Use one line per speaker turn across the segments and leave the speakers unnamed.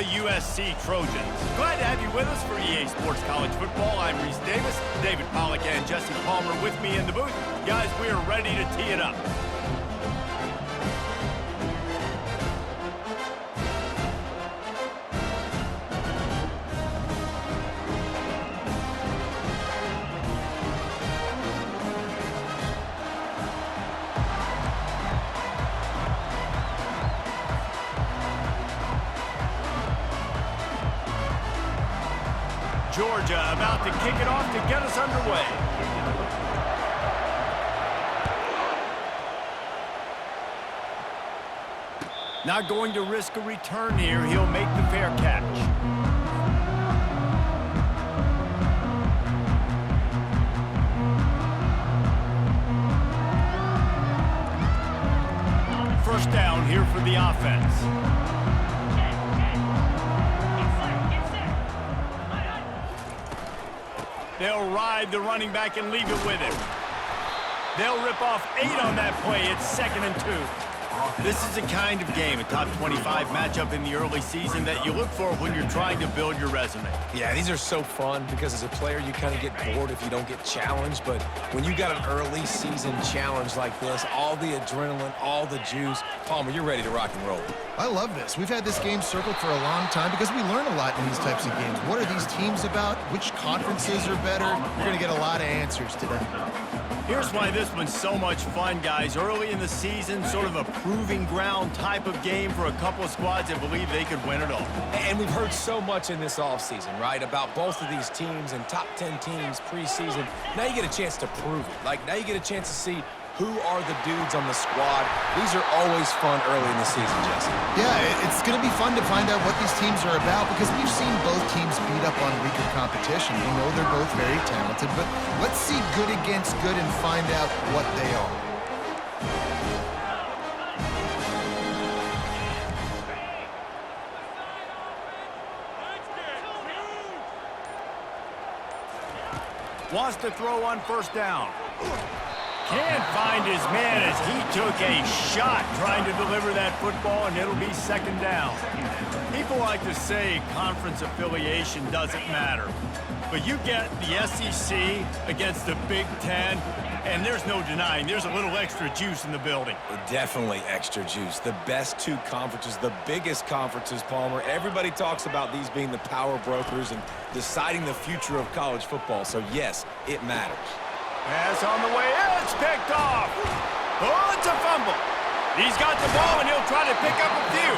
the USC Trojans. Glad to have you with us for EA Sports College Football. I'm Reese Davis, David Pollack and Jesse Palmer with me in the booth. Guys, we are ready to tee it up. Georgia about to kick it off to get us underway. Not going to risk a return here. He'll make the fair catch. First down here for the offense. They'll ride the running back and leave it with him. They'll rip off 8 on that play. It's 2nd and 2. This is the kind of game, a top 25 matchup in the early season that you look for when you're trying to build your resume.
Yeah, these are so fun because as a player, you kind of get bored if you don't get challenged. But when you got an early season challenge like this, all the adrenaline, all the juice, Palmer, you're ready to rock and roll.
I love this. We've had this game circled for a long time because we learn a lot in these types of games. What are these teams about? Which conferences are better? You're going to get a lot of answers today.
Here's why this one's so much fun, guys. Early in the season, sort of a proving ground type of game for a couple of squads that believe they could win it all.
And we've heard so much in this offseason, right, about both of these teams and top 10 teams preseason. Now you get a chance to prove it. Like, now you get a chance to see who are the dudes on the squad. These are always fun early in the season, Jesse.
Yeah, it's going to be fun to find out what these teams are about because we've seen both teams beat up on weaker competition. We know they're both very talented, but let's see good against good and find out what they are.
Wants to throw on first down. Can't find his man as he took a shot trying to deliver that football, and it'll be 2nd down. People like to say conference affiliation doesn't matter, but you get the SEC against the Big Ten, and there's no denying there's a little extra juice in the building.
Definitely extra juice. The best 2 conferences, the biggest conferences, Palmer. Everybody talks about these being the power brokers and deciding the future of college football, so yes, it matters.
Pass on the way, it's picked off. Oh, it's a fumble. He's got the ball, and he'll try to pick up a few.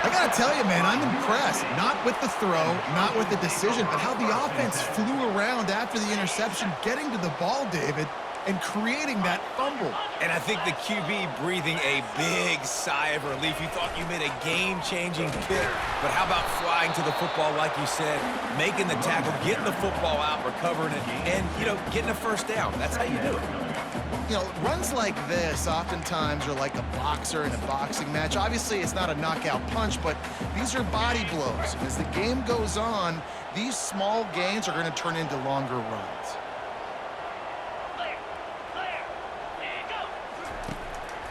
I got to tell you, man, I'm impressed. Not with the throw, not with the decision, but how the offense flew around after the interception, getting to the ball, David, and creating that fumble.
And I think the QB breathing a big sigh of relief. You thought you made a game-changing pick, but how about flying to the football, like you said, making the tackle, getting the football out, recovering it, and, you know, getting a first down. That's how you do it.
You know, runs like this oftentimes are like a boxer in a boxing match. Obviously, it's not a knockout punch, but these are body blows. As the game goes on, these small gains are going to turn into longer runs.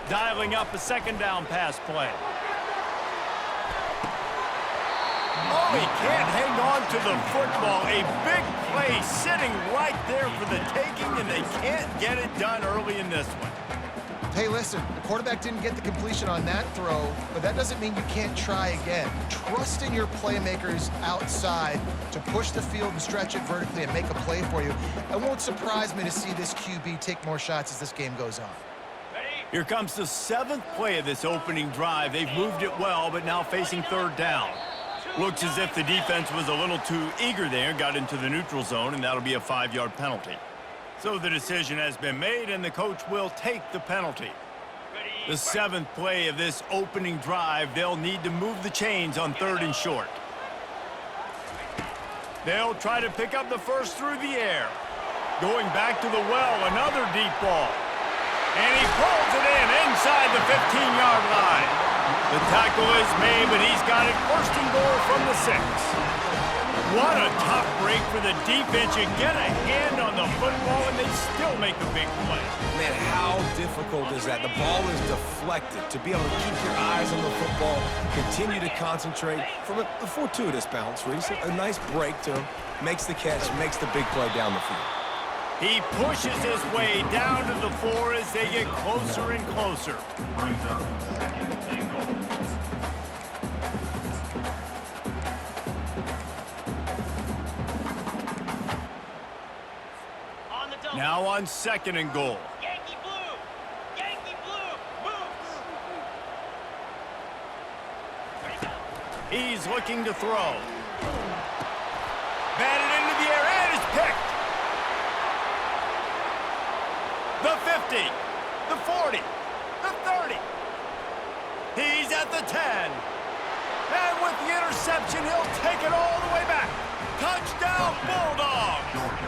Dialing up a 2nd down pass play. Oh, he can't hang on to the football. A big play sitting right there for the taking, and they can't get it done early in this one.
Hey, listen, the quarterback didn't get the completion on that throw, but that doesn't mean you can't try again. Trust in your playmakers outside to push the field and stretch it vertically and make a play for you. It won't surprise me to see this QB take more shots as this game goes on.
Here comes the 7th play of this opening drive. They've moved it well, but now facing 3rd down. Looks as if the defense was a little too eager there, got into the neutral zone, and that'll be a 5-yard penalty. So the decision has been made, and the coach will take the penalty. The 7th play of this opening drive, they'll need to move the chains on 3rd and short. They'll try to pick up the first through the air. Going back to the well, another deep ball. And he pulls it in inside the 15-yard line. The tackle is made, but he's got it 1st and goal from the 6. What a tough break for the defense. You get a hand on the football, and they still make a big play.
Man, how difficult is that? The ball is deflected. To be able to keep your eyes on the football, continue to concentrate from a fortuitous bounce, Reese. A nice break to him. Makes the catch, makes the big play down the field.
He pushes his way down to the floor as they get closer and closer. Now on 2nd and goal.
Yankee blue! Yankee blue! Move!
He's looking to throw. Batted into the air and is picked. The 50, the 40, the 30. He's at the 10. And with the interception, he'll take it all the way back. Touchdown, Bulldogs!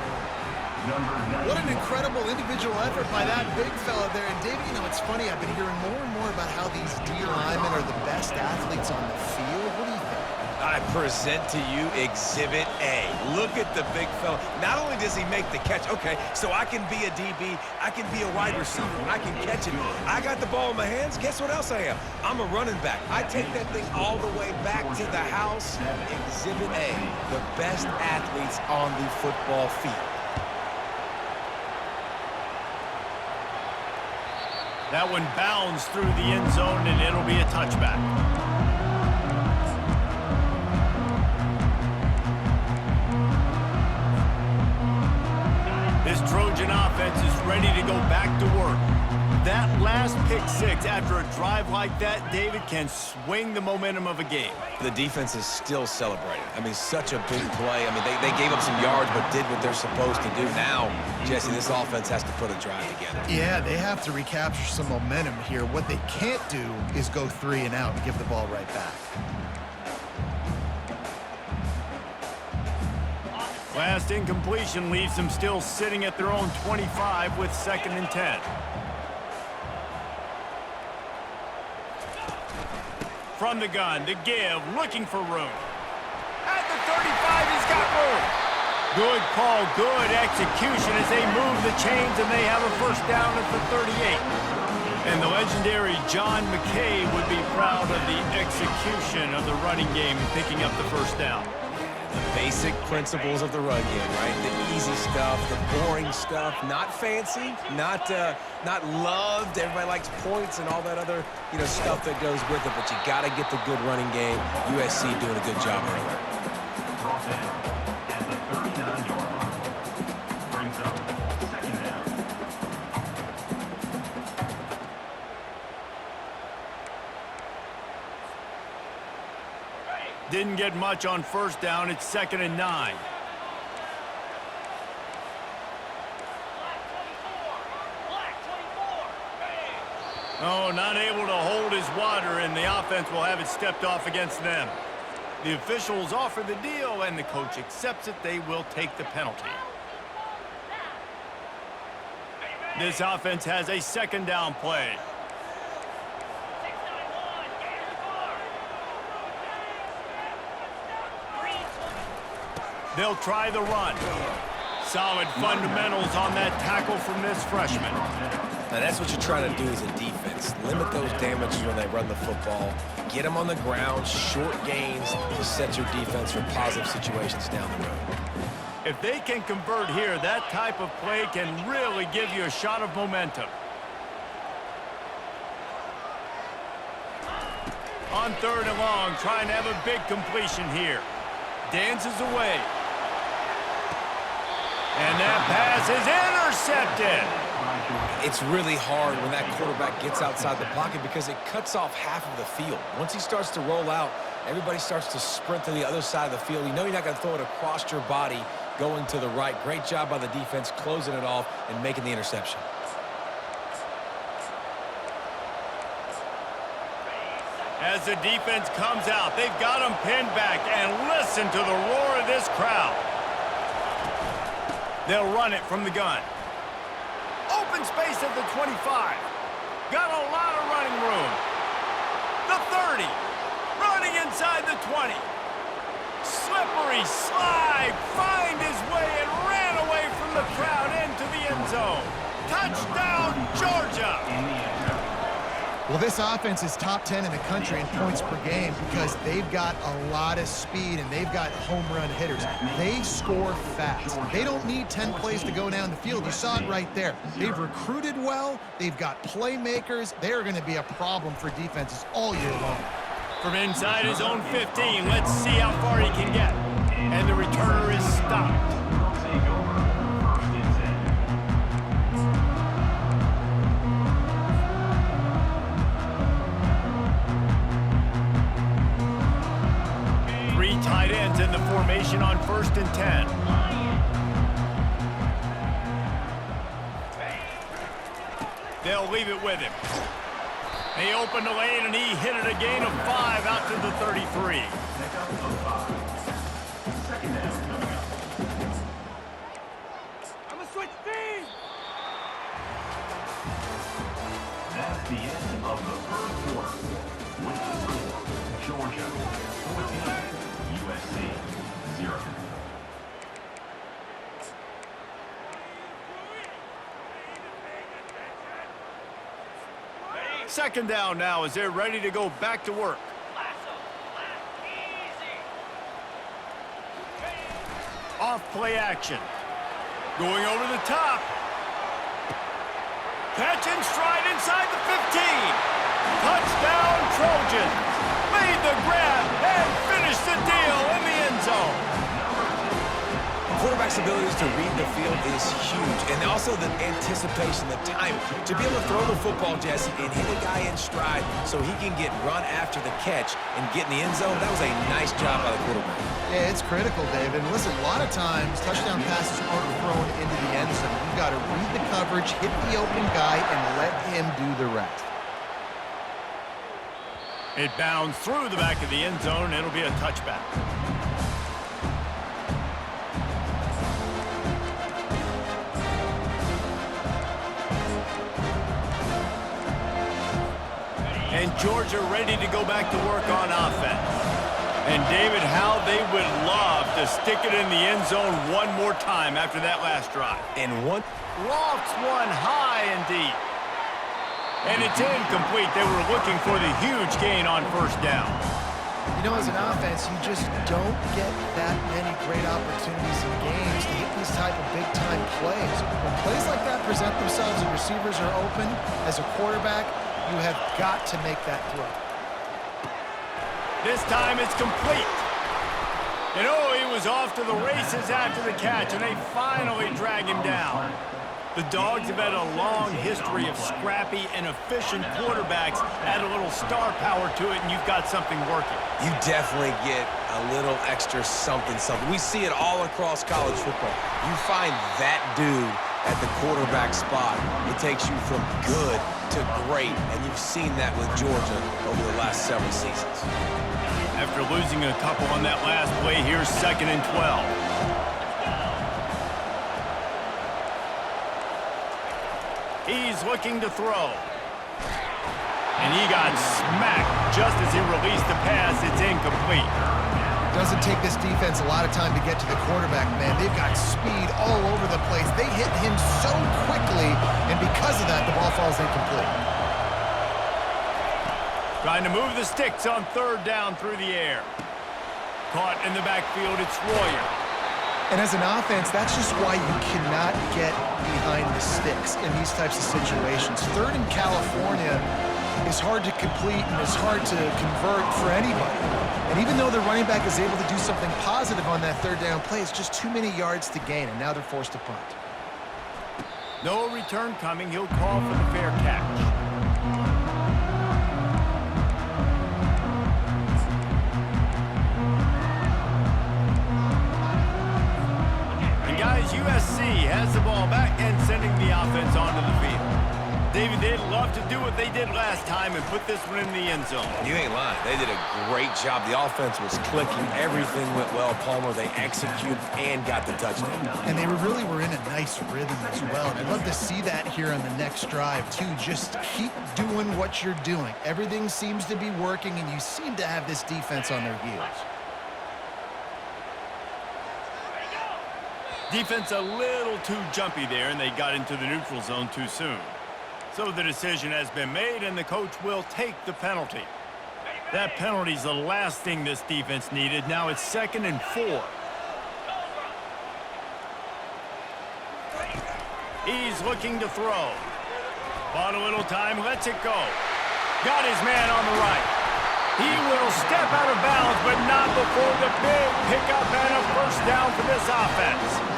What an incredible individual effort by that big fella there. And David, you know, it's funny, I've been hearing more and more about how these D linemen are the best athletes on the field. What do you think?
I present to you Exhibit A. Look at the big fella. Not only does he make the catch, okay, so I can be a DB, I can be a wide receiver, I can catch it. I got the ball in my hands. Guess what else I am? I'm a running back. I take that thing all the way back to the house. Exhibit A, the best athletes on the football field.
That one bounds through the end zone, and it'll be a touchback. This Trojan offense is ready to go back to work. That last pick six after a drive like that, David, can swing the momentum of a game.
The defense is still celebrating. I mean, such a big play. I mean, they gave up some yards but did what they're supposed to do. Now, Jesse, this offense has to put a drive together.
Yeah, they have to recapture some momentum here. What they can't do is go 3 and out and give the ball right back.
Last incompletion leaves them still sitting at their own 25 with 2nd and 10. From the gun, the give, looking for room. At the 35, he's got room. Good call, good execution as they move the chains, and they have a first down at the 38. And the legendary John McKay would be proud of the execution of the running game and picking up the first down.
The basic principles of the run game, right? The easy stuff, the boring stuff, not fancy, not loved. Everybody likes points and all that other, stuff that goes with it, but you got to get the good running game. USC doing a good job earlier.
Didn't get much on first down. It's 2nd and 9. Oh, not able to hold his water, and the offense will have it stepped off against them. The officials offer the deal, and the coach accepts it. They will take the penalty. This offense has a 2nd down play. They'll try the run. Solid fundamentals on that tackle from this freshman.
Now that's what you're trying to do as a defense. Limit those damages when they run the football. Get them on the ground, short gains to set your defense for positive situations down the road.
If they can convert here, that type of play can really give you a shot of momentum. On 3rd and long, trying to have a big completion here. Dances away. And that pass is intercepted.
It's really hard when that quarterback gets outside the pocket because it cuts off half of the field. Once he starts to roll out, everybody starts to sprint to the other side of the field. You know you're not going to throw it across your body going to the right. Great job by the defense closing it off and making the interception.
As the defense comes out, they've got them pinned back, and listen to the roar of this crowd. They'll run it from the gun. Open space at the 25. Got a lot of running room. The 30. Running inside the 20. Slippery slide. Touchdown, Georgia!
Well, this offense is top 10 in the country in points per game because they've got a lot of speed and they've got home run hitters. They score fast. They don't need 10 plays to go down the field. You saw it right there. They've recruited well. They've got playmakers. They're going to be a problem for defenses all year long.
From inside his own 15, let's see how far he can get. And the returner is stopped. Three tight ends in the formation on 1st and 10. They'll leave it with him. They opened the lane, and he hit it a gain of 5 out to the 33.
I'm gonna switch speed.
That's the end of the first quarter. With the score, Georgia 14, USC 0.
Second down now as they're ready to go back to work. Off play action. Going over the top. Catch and stride inside the 15. Touchdown Trojans. Made the grab and finished the deal in the end zone.
Quarterback's abilities to read the field is huge, and also the anticipation, the time to be able to throw the football, Jesse, and hit a guy in stride so he can get run after the catch and get in the end zone. That was a nice job by the quarterback.
Yeah, it's critical, David. And listen, a lot of times touchdown passes aren't thrown into the end zone. You've got to read the coverage, hit the open guy, and let him do the rest.
It bounds through the back of the end zone. It'll be a touchback. And Georgia ready to go back to work on offense. And David, how they would love to stick it in the end zone one more time after that last drive.
And one
Lofts one high and deep. And it's incomplete. They were looking for the huge gain on 1st down.
You know, as an offense, you just don't get that many great opportunities in games to hit these type of big-time plays. When plays like that present themselves and receivers are open, as a quarterback, you have got to make that throw.
This time it's complete. And oh, he was off to the races after the catch, and they finally drag him down. The Dogs have had a long history of scrappy and efficient quarterbacks. Add a little star power to it, and you've got something working.
You definitely get a little extra something. We see it all across college football. You find that dude at the quarterback spot. It takes you from good to great, and you've seen that with Georgia over the last several seasons.
After losing a couple on that last play, here's 2nd and 12. He's looking to throw. And he got smacked just as he released the pass. It's incomplete.
Doesn't take this defense a lot of time to get to the quarterback, man. They've got speed all over the place. They hit him so quickly, and because of that, the ball falls incomplete.
Trying to move the sticks on 3rd down through the air. Caught in the backfield, it's Royer.
And as an offense, that's just why you cannot get behind the sticks in these types of situations. 3rd in California is hard to complete and is hard to convert for anybody. And even though the running back is able to do something positive on that 3rd down play, it's just too many yards to gain, and now they're forced to punt.
No return coming. He'll call for the fair catch. USC has the ball back and sending the offense onto the field. David, they'd love to do what they did last time and put this one in the end zone.
You ain't lying. They did a great job. The offense was clicking. Everything went well. Palmer, they executed and got the touchdown.
And they really were in a nice rhythm as well. And I'd love to see that here on the next drive, too. Just keep doing what you're doing. Everything seems to be working, and you seem to have this defense on their heels.
Defense a little too jumpy there, and they got into the neutral zone too soon. So the decision has been made, and the coach will take the penalty. That penalty's the last thing this defense needed. Now it's 2nd and 4. He's looking to throw. Bought a little time, lets it go. Got his man on the right. He will step out of bounds, but not before the big pickup and a first down for this offense.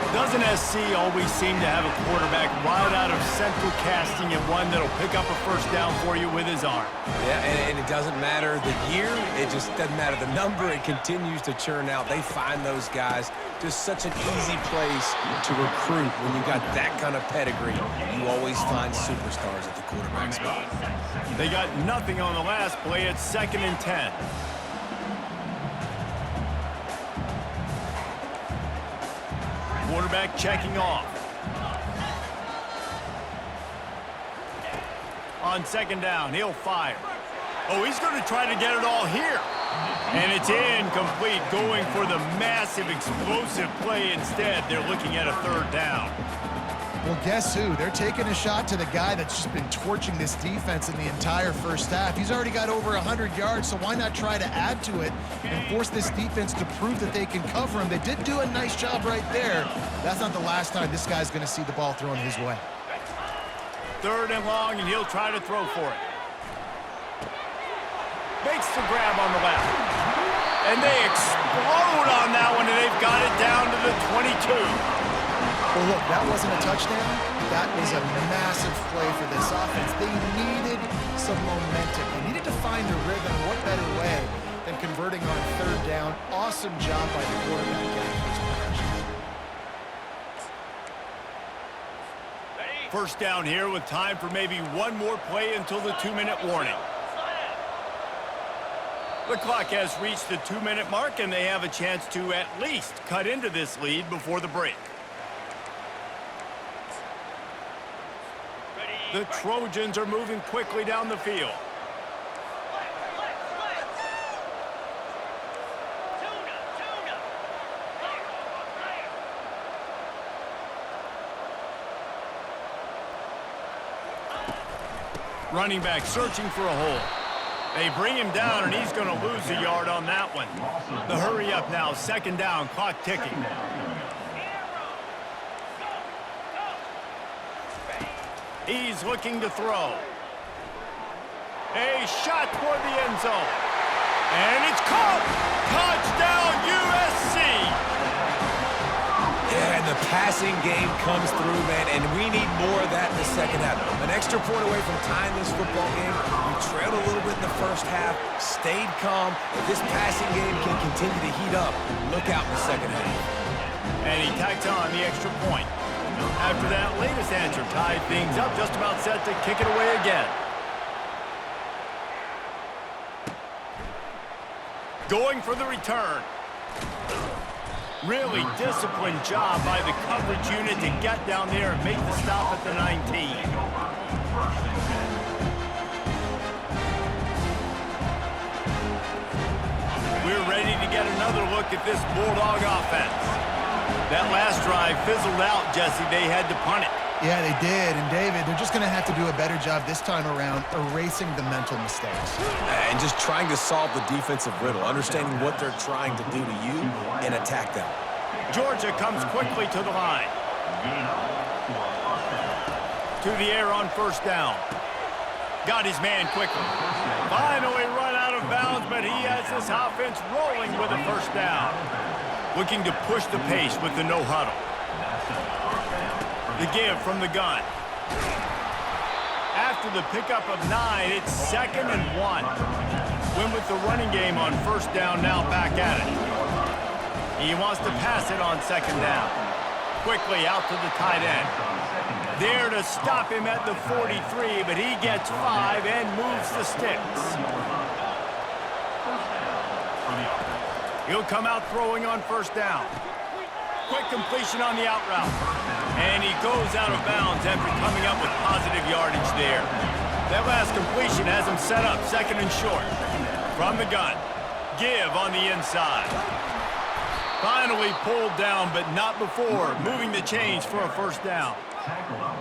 Doesn't SC always seem to have a quarterback right out of central casting and one that'll pick up a first down for you with his arm?
Yeah, and it doesn't matter the year. It just doesn't matter the number. It continues to churn out. They find those guys just such an easy place to recruit. When you've got that kind of pedigree, you always find superstars at the quarterback spot.
They got nothing on the last play. It's 2nd and 10. Quarterback checking off. On 2nd down, he'll fire. Oh, he's going to try to get it all here. And it's incomplete, going for the massive, explosive play instead. They're looking at a 3rd down.
Well, guess who? They're taking a shot to the guy that's just been torching this defense in the entire first half. He's already got over 100 yards, so why not try to add to it and force this defense to prove that they can cover him? They did do a nice job right there. That's not the last time this guy's going to see the ball thrown his way.
3rd and long, and he'll try to throw for it. Makes the grab on the left. And they explode on that one, and they've got it down to the 22.
Well, look, that wasn't a touchdown. That was a massive play for this offense. They needed some momentum. They needed to find their rhythm. What better way than converting on 3rd down? Awesome job by the quarterback getting his progression.
First down here with time for maybe one more play until the 2-minute warning. The clock has reached the 2-minute mark, and they have a chance to at least cut into this lead before the break. The Trojans are moving quickly down the field. Running back searching for a hole. They bring him down, and he's going to lose a yard on that one. The hurry up now, 2nd down, clock ticking. He's looking to throw. A shot toward the end zone. And it's caught! Touchdown, USC!
Yeah, and the passing game comes through, man, and we need more of that in the second half. An extra point away from tying this football game. You trailed a little bit in the first half, stayed calm. If this passing game can continue to heat up, look out in the second half.
And he tacks on the extra point. After that latest answer tied things up, just about set to kick it away again. Going for the return. Really disciplined job by the coverage unit to get down there and make the stop at the 19. We're ready to get another look at this Bulldog offense. That last drive fizzled out, Jesse. They had to punt it.
Yeah, they did. And, David, they're just going to have to do a better job this time around erasing the mental mistakes.
And just trying to solve the defensive riddle, understanding what they're trying to do to you and attack them.
Georgia comes quickly to the line. To the air on 1st down. Got his man quickly. Finally run out of bounds, but he has this offense rolling with a 1st down. Looking to push the pace with the no huddle. The give from the gun. After the pickup of 9, it's 2nd and 1. Win with the running game on 1st down, now back at it. He wants to pass it on 2nd down. Quickly out to the tight end. There to stop him at the 43, but he gets 5 and moves the sticks. He'll come out throwing on 1st down. Quick completion on the out route. And he goes out of bounds after coming up with positive yardage there. That last completion has him set up 2nd and short. From the gun. Give on the inside. Finally pulled down, but not before moving the chains for a first down.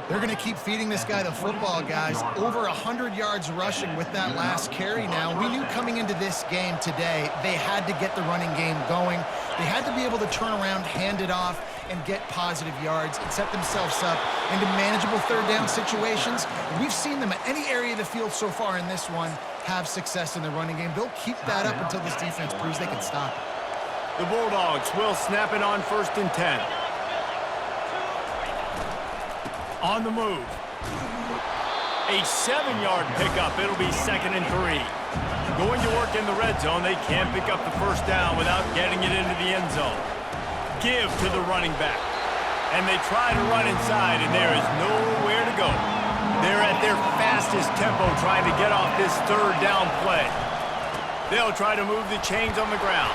They're going to keep feeding this guy the football, guys. Over 100 yards rushing with that last carry now. We knew coming into this game today, they had to get the running game going. They had to be able to turn around, hand it off, and get positive yards and set themselves up into manageable third down situations. And we've seen them at any area of the field so far in this one have success in the running game. They'll keep that up until this defense proves they can stop it.
The Bulldogs will snap it on 1st and 10. On the move. A 7-yard pickup. It'll be 2nd and 3. Going to work in the red zone. They can't pick up the first down without getting it into the end zone. Give to the running back. And they try to run inside, and there is nowhere to go. They're at their fastest tempo trying to get off this third down play. They'll try to move the chains on the ground.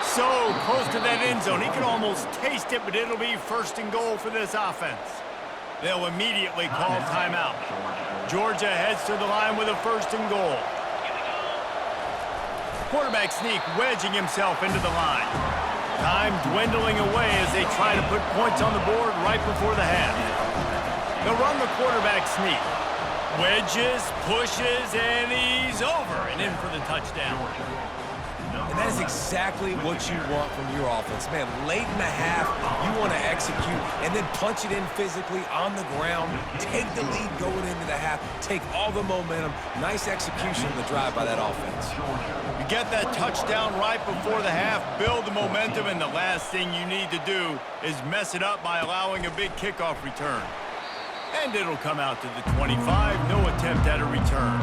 So close to that end zone. He can almost taste it, but it'll be 1st and goal for this offense. They'll immediately call timeout. Georgia heads to the line with a 1st and goal. Quarterback sneak wedging himself into the line. Time dwindling away as they try to put points on the board right before the half. They'll run the quarterback sneak. Wedges, pushes, and he's over and in for the touchdown.
And that is exactly what you want from your offense. Man, late in the half, you want to execute and then punch it in physically on the ground, take the lead going into the half, take all the momentum. Nice execution of the drive by that offense.
You get that touchdown right before the half, build the momentum, and the last thing you need to do is mess it up by allowing a big kickoff return. And it'll come out to the 25, no attempt at a return.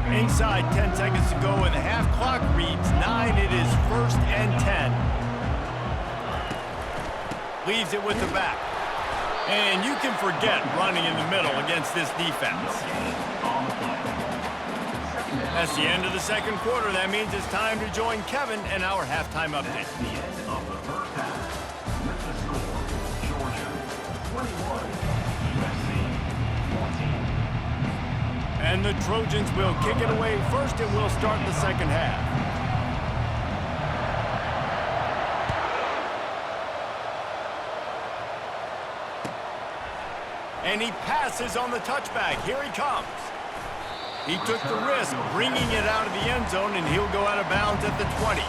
Inside 10 seconds to go, and the half clock reads 9. It is 1st and 10. Leaves it with the back. And you can forget running in the middle against this defense. That's the end of the 2nd quarter. That means it's time to join Kevin and our halftime update.
That's the end of the first half. With the score, Georgia 21, USC 14.
And the Trojans will kick it away first, and we'll start the 2nd half. And he passes on the touchback. Here he comes. He took the risk, bringing it out of the end zone, and he'll go out of bounds at the 20.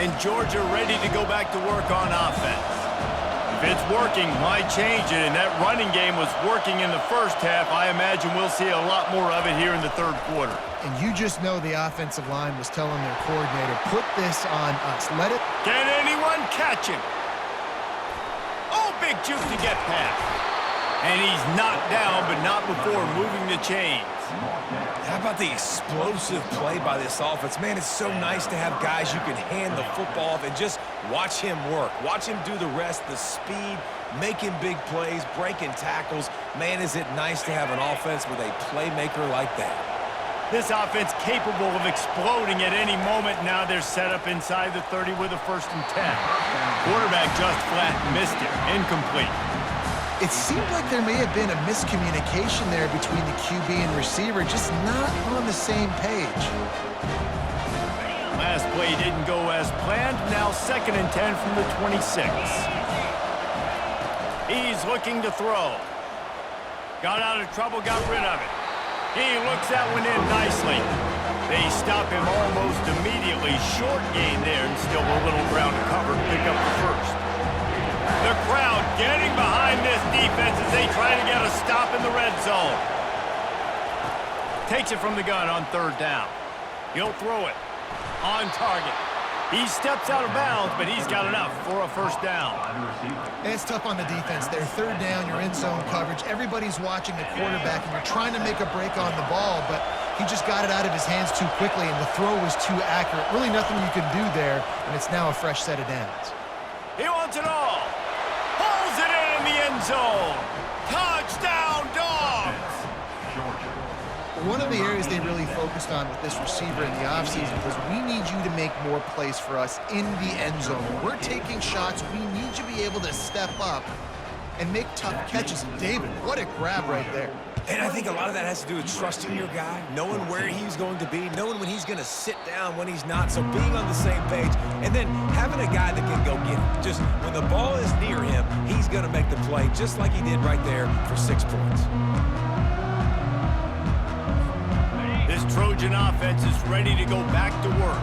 And Georgia ready to go back to work on offense. If it's working, why change it? And that running game was working in the first half. I imagine we'll see a lot more of it here in the 3rd quarter.
And you just know the offensive line was telling their coordinator, put this on us. Let it...
Can anyone catch him? Oh, big juke to get past. And he's knocked down, but not before moving the chains.
How about the explosive play by this offense? Man, it's so nice to have guys you can hand the football off and just watch him work. Watch him do the rest, the speed, making big plays, breaking tackles. Man, is it nice to have an offense with a playmaker like that.
This offense capable of exploding at any moment. Now they're set up inside the 30 with a 1st and 10. Quarterback just flat missed it. Incomplete.
It seemed like there may have been a miscommunication there between the QB and receiver, just not on the same page.
Last play didn't go as planned. Now 2nd and 10 from the 26. He's looking to throw. Got out of trouble, got rid of it. He looks that one in nicely. They stop him almost immediately. Short gain there, and still a little ground to cover to pick up the 1st. The crowd getting behind this defense as they try to get a stop in the red zone. Takes it from the gun on 3rd down. He'll throw it on target. He steps out of bounds, but he's got enough for a 1st down.
And it's tough on the defense. They're 3rd down, you're in zone coverage. Everybody's watching the quarterback, and you're trying to make a break on the ball, but he just got it out of his hands too quickly, and the throw was too accurate. Really nothing you can do there, and it's now a fresh set of downs.
He wants it all. Pulls it in the end zone. Touchdown, Dogs!
One of the areas they really focused on with this receiver in the offseason was we need you to make more plays for us in the end zone. When we're taking shots, we need you to be able to step up and make tough catches. And David, what a grab right there.
And I think a lot of that has to do with trusting your guy, knowing where he's going to be, knowing when he's going to sit down, when he's not, so being on the same page, and then having a guy that can go get it. Just when the ball is near him, he's going to make the play, just like he did right there for 6 points.
This Trojan offense is ready to go back to work.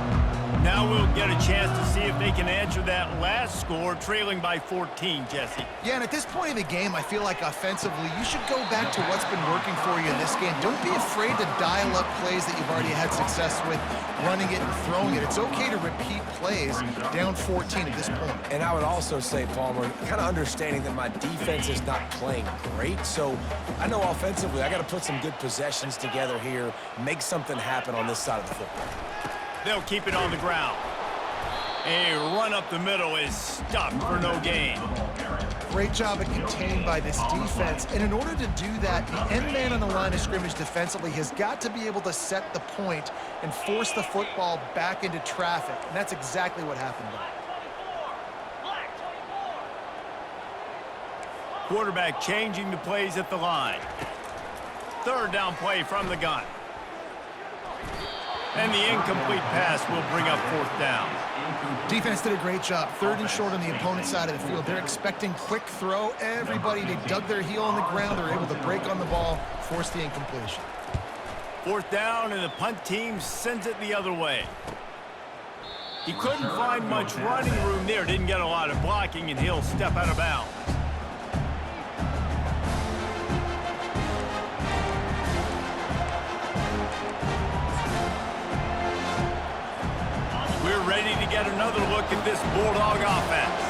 Now we'll get a chance to see if they can answer that last score, trailing by 14, Jesse.
Yeah, and at this point in the game, I feel like offensively, you should go back to what's been working for you in this game. Don't be afraid to dial up plays that you've already had success with, running it and throwing it. It's okay to repeat plays down 14 at this point.
And I would also say, Palmer, kind of understanding that my defense is not playing great, so I know offensively I got to put some good possessions together here, make something happen on this side of the football.
They'll keep it on the ground. A run up the middle is stopped for no gain.
Great job at containing by this defense. And in order to do that, the end man on the line of scrimmage defensively has got to be able to set the point and force the football back into traffic. And that's exactly what happened there.
Quarterback changing the plays at the line. Third down play from the gun. And the incomplete pass will bring up 4th down.
Defense did a great job. 3rd and short on the opponent's side of the field. They're expecting quick throw. Everybody, they dug their heel on the ground. They're able to break on the ball, force the incompletion.
4th down, and the punt team sends it the other way. He couldn't find much running room there. Didn't get a lot of blocking, and he'll step out of bounds. We're ready to get another look at this Bulldog offense.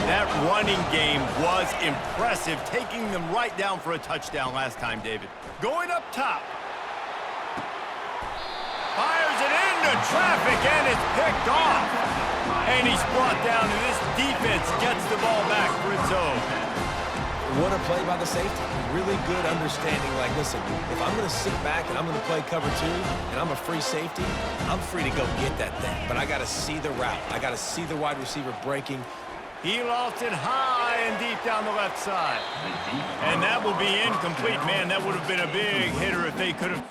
That running game was impressive, taking them right down for a touchdown last time, David. Going up top. Fires it into traffic, and it's picked off. And he's brought down, and this defense gets the ball back for its own.
What a play by the safety. Really good understanding. Like, listen, if I'm going to sit back and I'm going to play cover 2 and I'm a free safety, I'm free to go get that thing. But I got to see the route. I got to see the wide receiver breaking.
He lost it high and deep down the left side. And that will be incomplete. Man, that would have been a big hitter if they could have.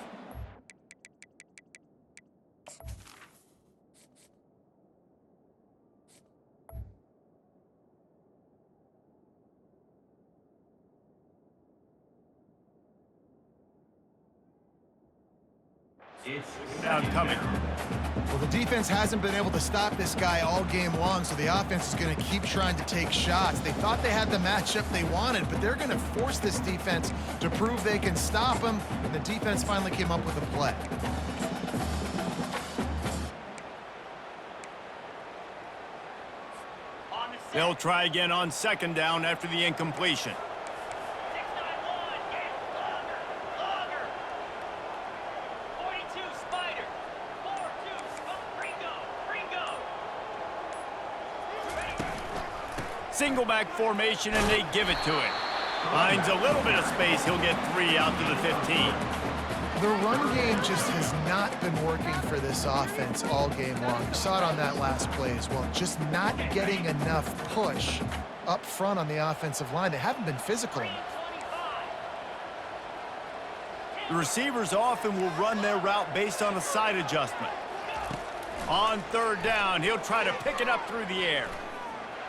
Down coming.
Well, the defense hasn't been able to stop this guy all game long, so the offense is going to keep trying to take shots. They thought they had the matchup they wanted, but they're going to force this defense to prove they can stop him, and the defense finally came up with a play.
They'll try again on 2nd down after the incompletion.
42 Spider. 4-2 Ringo.
Single back formation, and they give it to him. Finds a little bit of space. He'll get 3 out to the 15.
The run game just has not been working for this offense all game long. You saw it on that last play as well. Just not getting enough push up front on the offensive line. They haven't been physical enough.
The receivers often will run their route based on a side adjustment. On 3rd down, he'll try to pick it up through the air.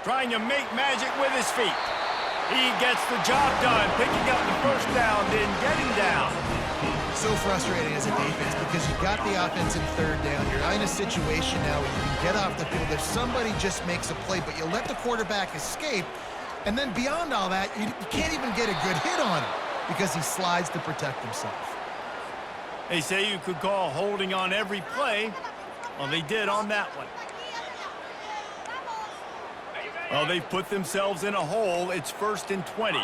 Trying to make magic with his feet. He gets the job done, picking up the 1st down, then getting down.
So frustrating as a defense because you got the offense in 3rd down. You're in a situation now where you can get off the field if somebody just makes a play, but you let the quarterback escape, and then beyond all that, you can't even get a good hit on him because he slides to protect himself.
They say you could call holding on every play. Well, they did on that one. Well, they've put themselves in a hole. It's 1st and 20.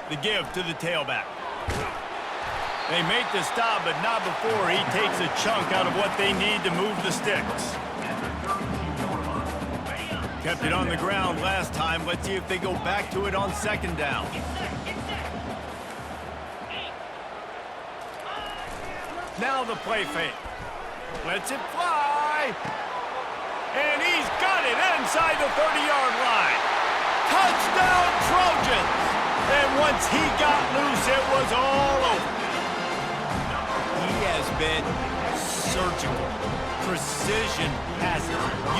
The give to the tailback. They make the stop, but not before he takes a chunk out of what they need to move the sticks. Kept it on the ground last time. Let's see if they go back to it on 2nd down. Now the play fake. Lets it fly. And he's got it inside the 30-yard line. Touchdown Trojans! And once he got loose, it was all over. He has been surgical, precision passes,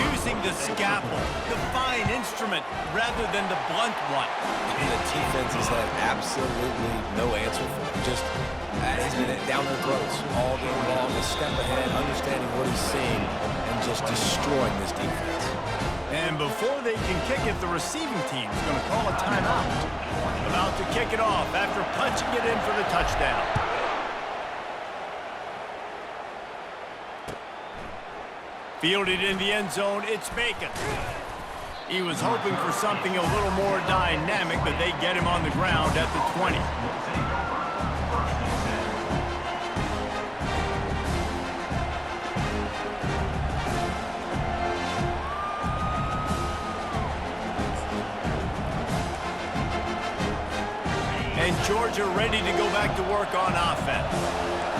using the scalpel, the fine instrument, rather than the blunt one.
And the defense has had absolutely no answer for him. Just he's been down their throats all game long, a step ahead, understanding what he's seeing, and just destroying this defense.
And before they can kick it, the receiving team is going to call a timeout. About to kick it off after punching it in for the touchdown. Fielded in the end zone, it's Bacon. He was hoping for something a little more dynamic, but they get him on the ground at the 20. And Georgia ready to go back to work on offense.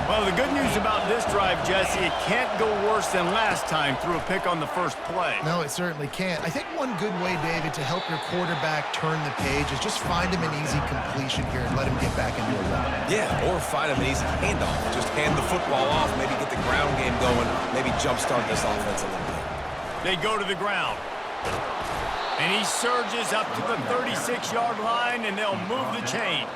Well, the good news about this drive, Jesse, it can't go worse than last time through a pick on the first play.
No, it certainly can't. I think one good way, David, to help your quarterback turn the page is just find him an easy completion here and let him get back into a run.
Yeah, or find him an easy handoff. Just hand the football off, maybe get the ground game going, maybe jumpstart this offense a little bit.
They go to the ground. And he surges up to the 36-yard line, and they'll move the chains.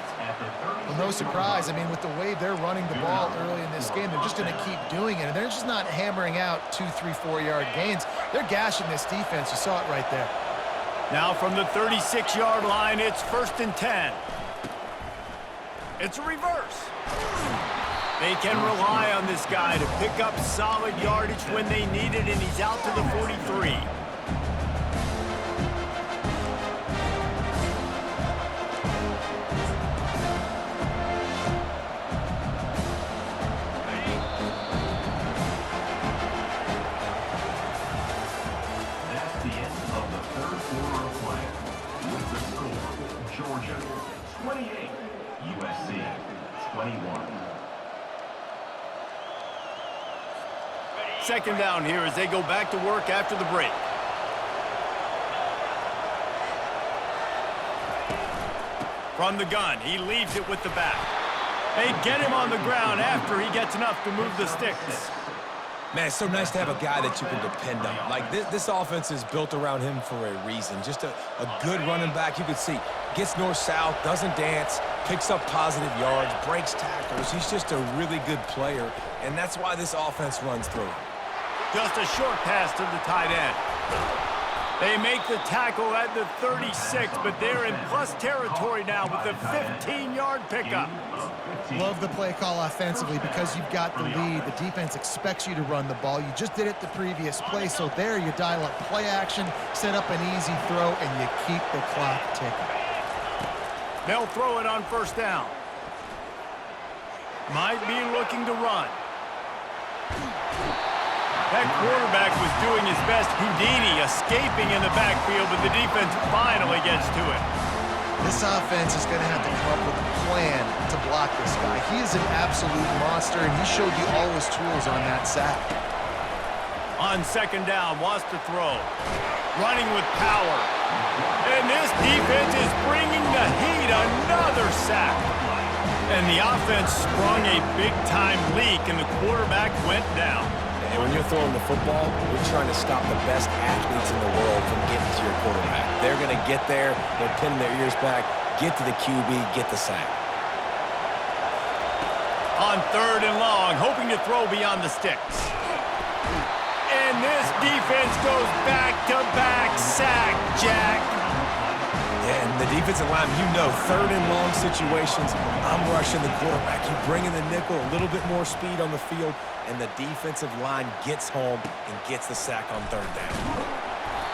Well, no surprise. I mean, with the way they're running the ball early in this game, they're just going to keep doing it. And they're just not hammering out 2, 3, 4-yard gains. They're gashing this defense. You saw it right there.
Now from the 36-yard line, it's 1st and 10. It's a reverse. They can rely on this guy to pick up solid yardage when they need it, and he's out to the 43.
That's the end of the third quarter of play. With the score, Georgia 28, USC 21.
Second down here as they go back to work after the break. From the gun, he leaves it with the back. They get him on the ground after he gets enough to move the sticks.
Man, it's so nice to have a guy that you can depend on. Like, this offense is built around him for a reason. Just a good running back. You can see, gets north-south, doesn't dance, picks up positive yards, breaks tackles. He's just a really good player, and that's why this offense runs through him.
Just a short pass to the tight end. They make the tackle at the 36, but they're in plus territory now with the 15-yard pickup.
Love the play call offensively because you've got the lead. The defense expects you to run the ball. You just did it the previous play, so there you dial up play action, set up an easy throw, and you keep the clock ticking.
They'll throw it on 1st down. Might be looking to run. That quarterback was doing his best Houdini, escaping in the backfield, but the defense finally gets to it.
This offense is going to have to come up with a plan to block this guy. He is an absolute monster, and he showed you all his tools on that sack.
On 2nd down, wants to throw. Running with power. And this defense is bringing the heat. Another sack. And the offense sprung a big-time leak, and the quarterback went down.
And when you're throwing the football, you're trying to stop the best athletes in the world from getting to your quarterback. They're going to get there, they're pinning their ears back, get to the QB, get the sack.
On 3rd and long, hoping to throw beyond the sticks. And this defense goes back-to-back sack, Jack.
Yeah, and the defensive line, you know, 3rd and long situations, I'm rushing the quarterback. You bring in the nickel, a little bit more speed on the field, and the defensive line gets home and gets the sack on 3rd down.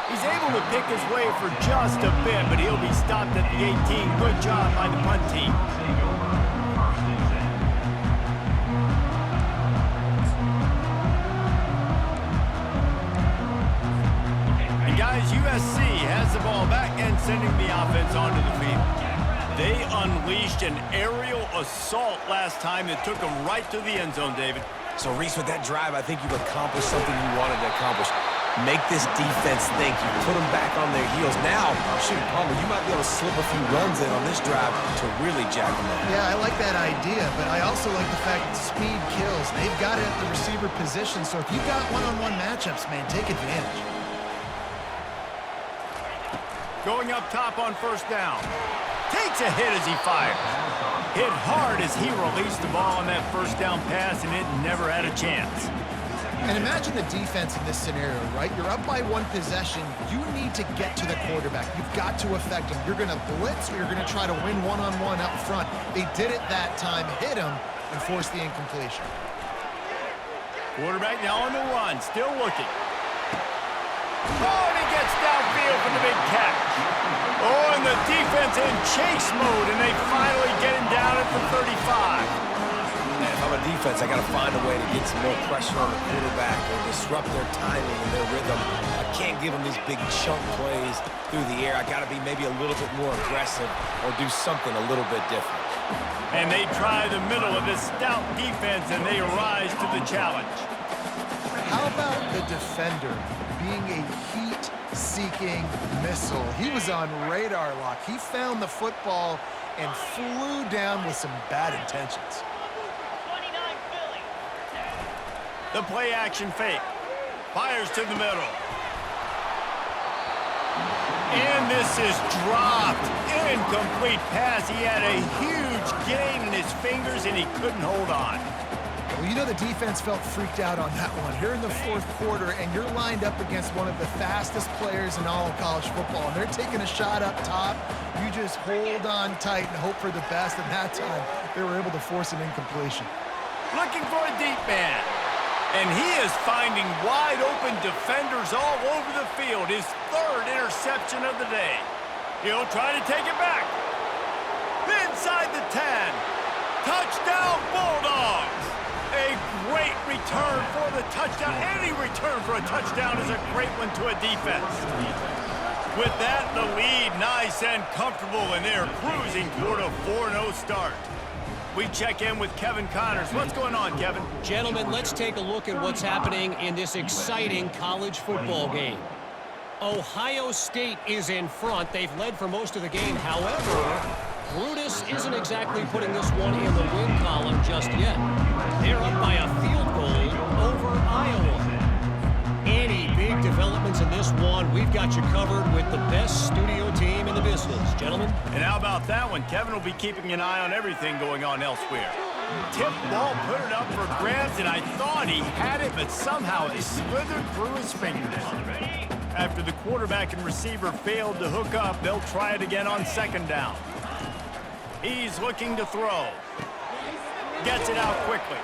He's able to pick his way for just a bit, but he'll be stopped at the 18. Good job by the punt team.
Take over 1st and 10.
And guys, USC has the ball back and sending the offense onto the field. They unleashed an aerial assault last time that took them right to the end zone, David.
So, Reese, with that drive, I think you've accomplished something you wanted to accomplish. Make this defense think. You put them back on their heels. Now, shoot, Palmer, you might be able to slip a few runs in on this drive to really jack them up.
Yeah, I like that idea, but I also like the fact that speed kills. They've got it at the receiver position, so if you've got one-on-one matchups, man, take advantage.
Going up top on first down. Takes a hit as he fires. Hit hard as he released the ball on that first down pass, and it never had a chance.
And imagine the defense in this scenario, right? You're up by one possession. You need to get to the quarterback. You've got to affect him. You're going to blitz, or you're going to try to win one-on-one up front. They did it that time, hit him, and forced the incompletion.
Quarterback now on the run, still looking. Oh, and he gets downfield for the big catch. Oh, and the defense in chase mode, and they finally get him down at the 35.
Man, if I'm a defense, I got to find a way to get some more pressure on the quarterback or disrupt their timing and their rhythm. I can't give them these big chunk plays through the air. I got to be maybe a little bit more aggressive or do something a little bit different.
And they try the middle of this stout defense, and they rise to the challenge.
How about the defender being a heat-seeking missile? He was on radar lock. He found the football and flew down with some bad intentions.
29 Philly.
The play action fake. Fires to the middle. And this is dropped. Incomplete pass. He had a huge gain in his fingers, and he couldn't hold on.
Well, you know the defense felt freaked out on that one. You're in the fourth quarter, and you're lined up against one of the fastest players in all of college football, and they're taking a shot up top. You just hold on tight and hope for the best, and that time they were able to force an incompletion.
Looking for a deep man. And he is finding wide open defenders all over the field. His third interception of the day. He'll try to take it back. Inside the 10. Touchdown Bulldogs. A great return for the touchdown. Any return for a touchdown is a great one to a defense. With that, the lead nice and comfortable, and they're cruising toward a 4-0 start. We check in with Kevin Connors. What's going on, Kevin?
Gentlemen, let's take a look at what's happening in this exciting college football game. Ohio State is in front. They've led for most of the game. However, Brutus isn't exactly putting this one in the win column just yet. They're up by a field goal over Iowa. Any big developments in this one, we've got you covered with the best studio team in the business. Gentlemen?
And how about that one? Kevin will be keeping an eye on everything going on elsewhere. Tip ball, put it up for grabs, and I thought he had it, but somehow it slithered through his fingers. After the quarterback and receiver failed to hook up, they'll try it again on second down. He's looking to throw. Gets it out quickly.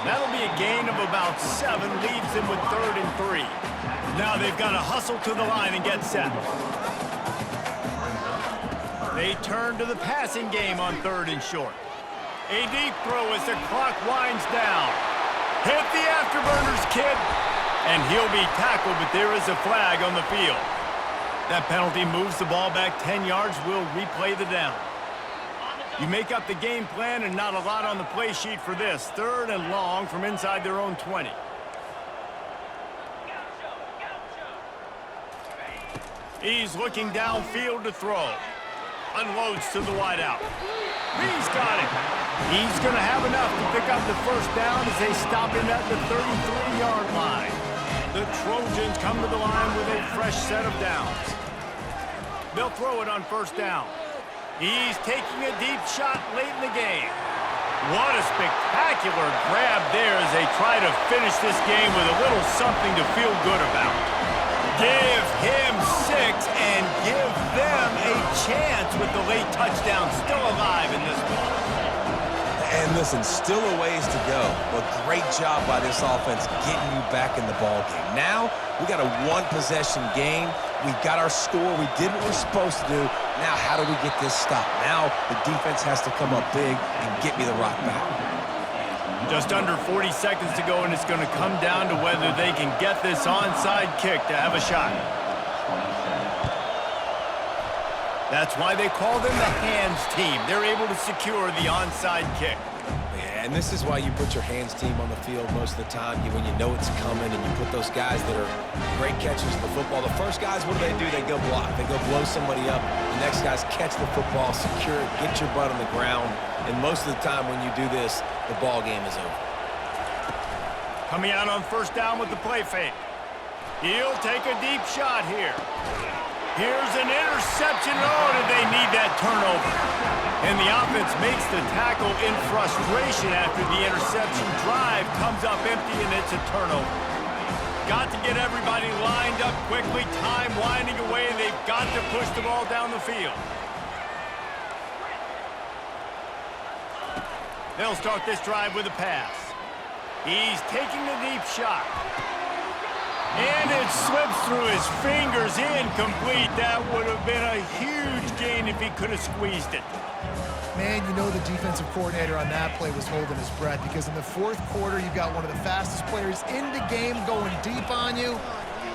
That'll be a gain of about 7, leaves them with 3rd and 3. Now they've got to hustle to the line and get set. They turn to the passing game on 3rd and short. A deep throw as the clock winds down. Hit the afterburners, kid. And he'll be tackled, but there is a flag on the field. That penalty moves the ball back 10 yards. We'll replay the down. You make up the game plan, and not a lot on the play sheet for this. 3rd and long from inside their own 20. He's looking downfield to throw. Unloads to the wideout. He's got it. He's going to have enough to pick up the first down as they stop him at the 33-yard line. The Trojans come to the line with a fresh set of downs. They'll throw it on first down. He's taking a deep shot late in the game. What a spectacular grab there as they try to finish this game with a little something to feel good about. Give him 6 and give them a chance with the late touchdown still alive in this one.
And listen, still a ways to go, but great job by this offense getting you back in the ball game. Now, we got a one-possession game. We got our score. We did what we're supposed to do. Now, how do we get this stopped? Now, the defense has to come up big and get me the rock back.
Just under 40 seconds to go, and it's going to come down to whether they can get this onside kick to have a shot. That's why they call them the hands team. They're able to secure the onside kick.
Yeah, and this is why you put your hands team on the field most of the time. When you know it's coming and you put those guys that are great catchers of the football. The first guys, what do? They go block. They go blow somebody up. The next guys catch the football, secure it, get your butt on the ground. And most of the time when you do this, the ball game is over.
Coming out on first down with the play fake. He'll take a deep shot here. Here's an interception. Oh, did they need that turnover? And the offense makes the tackle in frustration after the interception. Drive comes up empty, and it's a turnover. Got to get everybody lined up quickly. Time winding away. They've got to push the ball down the field. They'll start this drive with a pass. He's taking the deep shot. And it slips through his fingers, incomplete. That would have been a huge gain if he could have squeezed it.
Man, you know the defensive coordinator on that play was holding his breath because in the fourth quarter, you've got one of the fastest players in the game going deep on you,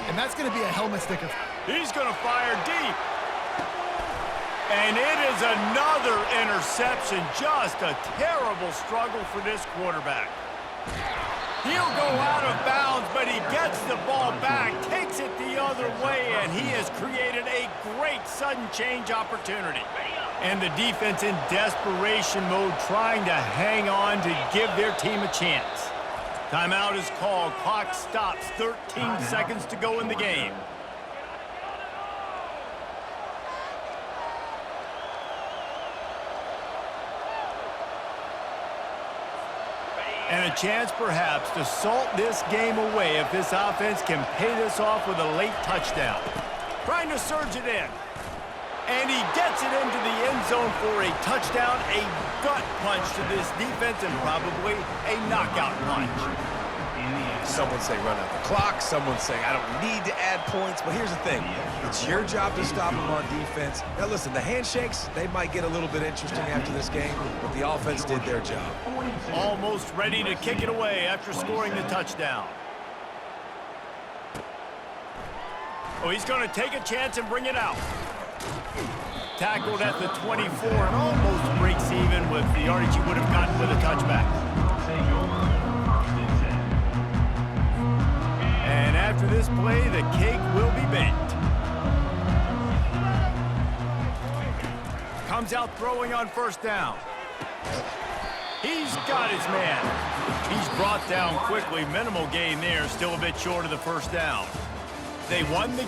and that's going to be a helmet sticker.
He's going to fire deep. And it is another interception. Just a terrible struggle for this quarterback. He'll go out of bounds, but he gets the ball back, takes it the other way, and he has created a great sudden change opportunity. And the defense in desperation mode, trying to hang on to give their team a chance. Timeout is called. Clock stops. 13 seconds to go in the game. And a chance, perhaps, to salt this game away if this offense can pay this off with a late touchdown. Trying to surge it in. And he gets it into the end zone for a touchdown, a gut punch to this defense, and probably a knockout punch.
Someone say run out the clock. Someone say I don't need to add points. But here's the thing. It's your job to stop them on defense. Now, listen, the handshakes, they might get a little bit interesting after this game, but the offense did their job.
Almost ready to kick it away after scoring the touchdown. Oh, he's going to take a chance and bring it out. Tackled at the 24 and almost breaks even with the yardage he would have gotten with a touchback. And after this play, the cake will be baked. Comes out throwing on first down. He's got his man. He's brought down quickly. Minimal gain there. Still a bit short of the first down. They won the